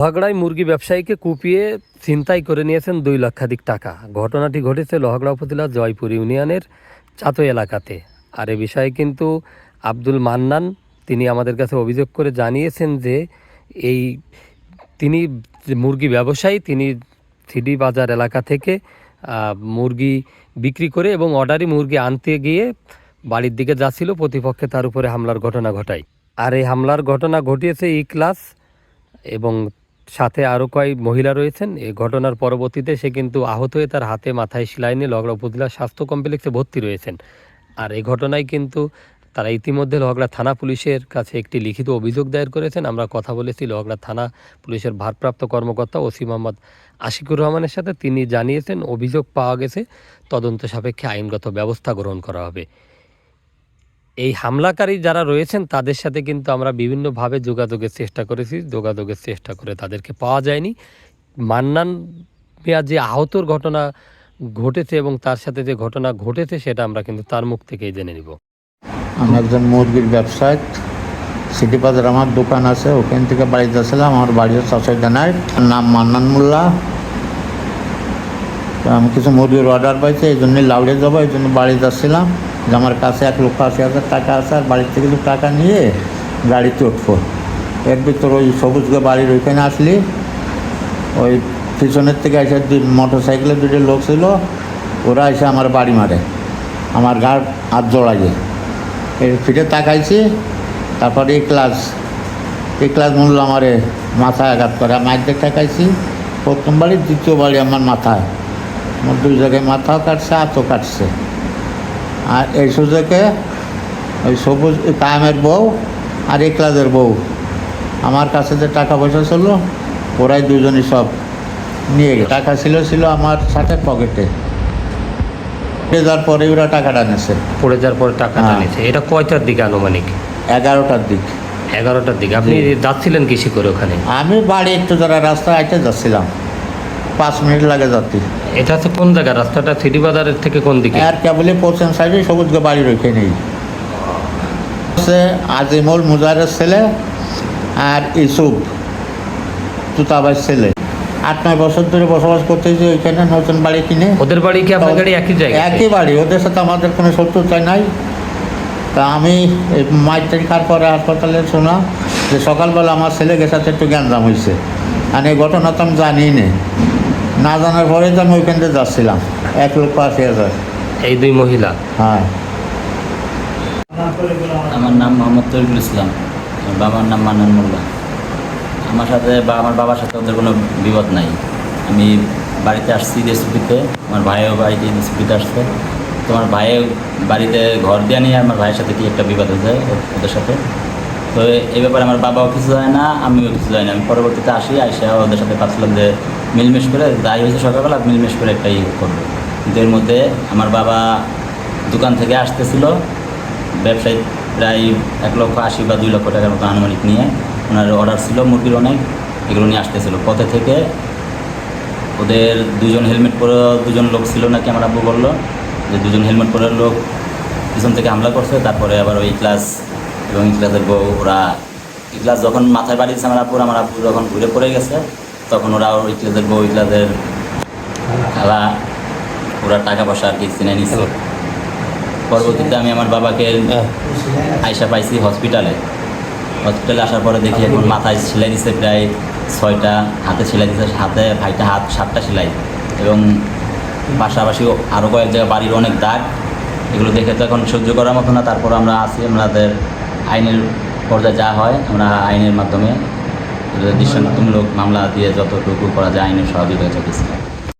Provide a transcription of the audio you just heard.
লোহাগড়ায় মুরগি ব্যবসায়ীকে কুপিয়ে ছিনতাই করে নিয়েছেন 2 লক্ষাধিক টাকা। ঘটনাটি ঘটেছে লোহাগড়া উপজেলার জয়পুর ইউনিয়নের চাতই এলাকাতে। আর এ বিষয়ে কিন্তু আব্দুল মান্নান তিনি আমাদের কাছে অভিযোগ করে জানিয়েছেন যে তিনি মুরগি ব্যবসায়ী, তিনি সিডি বাজার এলাকা থেকে মুরগি বিক্রি করে এবং অর্ডারি মুরগি আনতে গিয়ে বাড়ির দিকে যাচ্ছিল, প্রতিপক্ষে তার উপরে হামলার ঘটনা ঘটায়। আর এই হামলার ঘটনা ঘটিয়েছে ইখলাস এবং সাথে আরও কয়েক মহিলা রয়েছেন। এই ঘটনার পরবর্তীতে সে কিন্তু আহত হয়ে তার হাতে মাথায় সেলাই নিয়ে লোহাগড়া উপজেলা স্বাস্থ্য কমপ্লেক্সে ভর্তি রয়েছেন। আর এই ঘটনায় কিন্তু তারা ইতিমধ্যে লোহাগড়া থানা পুলিশের কাছে একটি লিখিত অভিযোগ দায়ের করেছেন। আমরা কথা বলেছি লোহাগড়া থানা পুলিশের ভারপ্রাপ্ত কর্মকর্তা ওসি মোহাম্মদ আশিকুর রহমানের সাথে। তিনি জানিয়েছেন অভিযোগ পাওয়া গেছে, তদন্ত সাপেক্ষে আইনগত ব্যবস্থা গ্রহণ করা হবে। এই হামলাকারী যারা রয়েছেন তাদের সাথে কিন্তু আমরা বিভিন্নভাবে যোগাযোগের চেষ্টা করেছি, যোগাযোগের চেষ্টা করে তাদেরকে পাওয়া যায়নি। মান্নান মিয়া যে আহতর ঘটনা ঘটেছে এবং তার সাথে যে ঘটনা ঘটেছে সেটা আমরা কিন্তু তার মুখ থেকেই জেনে নিব। আমি একজন মুরগির ব্যবসায়ী, সিটি বাজার আমার দোকান আছে, ওখান থেকে বাড়িতে আসলাম। আমার বাড়ি চাচাই জানায়, নাম মান্নান মোল্লা। আমি কিছু মুরগির অর্ডার পাইছি, এই জন্যই লাউড়ে যাবো, এই জন্য বাড়িতে আসছিলাম যে আমার কাছে 1,80,000 টাকা আছে, আর বাড়ির থেকে কিছু টাকা নিয়ে গাড়িতে উঠবো। এর ভিতর ওই সবুজকে বাড়ির ওইখানে আসলি, ওই পিছনের থেকে এসে মোটর সাইকেলের 2টা লোক ছিল, ওরা এসে আমার বাড়ি মারে, আমার গাড় হাত জড়াইয়ে এর ফিরে তাকাইছি। তারপরে ইখলাস মূল্য আমারে মাথায় আঘাত করে, আমি একদিকে তাকাইছি, প্রথম বাড়ি, দ্বিতীয় বাড়ি আমার মাথায়, আমার 2 জায়গায় মাথাও কাটছে, হাতও কাটছে। আর এই সুযোগে ওই সবুজ কায়েমের বউ আর ইখলাসের বউ আমার কাছে যে টাকা পয়সা ছিল ওরাই দুজনই সব নিয়ে গেছে। টাকা ছিল আমার সাথে পকেটে। পড়ে যাওয়ার পরে ওরা টাকাটা নিয়েছে। পড়ে যাওয়ার পরে টাকাটা নিয়েছে। এটা কয়টার দিকে আনুমানিক? 11টার দিক। 11টার দিকে। আপনি যাচ্ছিলেন কিসে করে ওখানে? আমি বাড়ি একটু যারা রাস্তা আইতে যাচ্ছিলাম, 5 মিনিট লাগে যাচ্ছি। এটা হচ্ছে কোন জায়গা? রাস্তাটা সিটি বাজারের থেকে কোন দিকে? আর কেবলই পশ্চিম সাইডে সবুজকে বাড়ি রেখে নেই। আজিমুল মুজারের ছেলে আর ইসুফ তুতাবাইর ছেলে 8-9 বছর ধরে বসবাস করতেছি ওইখানে, নতুন বাড়ি কিনে। ওদের বাড়ি কি আপনার বাড়ি একই জায়গায়? একই বাড়ি, ওদের সাথে আমাদের কোনো শত্রুতা নাই। তা আমি এই মাইটারি খাওয়ার পরে হাসপাতালে শোনা যে সকালবেলা আমার ছেলের সাথে একটু গ্যাঞ্জাম হয়েছে, আর এই ঘটনা তো আমি জানি না জানার পরে তো আমি ওইখান থেকে যাচ্ছিলাম। 1,80,000। এই 2 মহিলা? হ্যাঁ। আমার নাম মোহাম্মদ তরিকুল ইসলাম, আমার বাবার নাম মান্নান মোল্লা। আমার সাথে বা আমার বাবার সাথে ওদের কোনো বিবাদ নাই। আমি বাড়িতে আসছি রেসিপিতে, আমার ভাইও বাড়িতে রেসিপিতে আসছে। তো আমার ভাইয়ের বাড়িতে ঘর দেওয়া নিয়ে আমার ভাইয়ের সাথে কি একটা বিবাদ হয়ে যায় ওদের সাথে। তো এই ব্যাপারে আমার বাবাও কিছু যায় না, আমিও কিছু যাই না। আমি পরবর্তীতে আসা ওদের সাথে ভাবছিলাম যে মিলমেশ করে যাই হয়েছে সকালবেলা মিলমেশ করে একটা করবো। কিন্তু এর মধ্যে আমার বাবা দোকান থেকে আসতেছিল, ব্যবসায়ী প্রায় 1,80,000 বা 2 লক্ষ টাকার মতো আনুমানিক নিয়ে, ওনার অর্ডার ছিল মুরগির অনেক, এগুলো নিয়ে আসতেছিল। পথে থেকে ওদের 2জন হেলমেট পরে 2জন লোক ছিল নাকি আমার আব্বু বললো যে 2জন হেলমেট পরে লোক পিছন থেকে হামলা করছে। তারপরে আবার ওই ইখলাস এবং ইখলাসের বউ, ইখলাস যখন মাথায় বাড়িয়েছে আমার আব্বু যখন ঘুরে পড়ে গেছে, তখন ওরা ইখলাসের বউ, ইখলাসের খালা, ওরা টাকা পয়সা আর কি চিনে নিচ্ছে। পরবর্তীতে আমি আমার বাবাকে আইসা পাইছি হসপিটালে আসার পরে দেখি এখন মাথায় সেলাই দিচ্ছে প্রায় 6টা, হাতে সেলাই দিচ্ছে, হাতে ভাইটা হাত 7টা সেলাই, এবং পাশাপাশি আরও কয়েক জায়গায় বাড়ির অনেক দাগ। এগুলো দেখে তো এখন সহ্য করার মতো না। তারপর আমরা আসি, আমাদের আইনের পর্যায়ে যা হয় আমরা আইনের মাধ্যমে দৃষ্টান্তমূলক মামলা দিয়ে যতটুকু করা যায় আইনের সহযোগিতা করতেছি।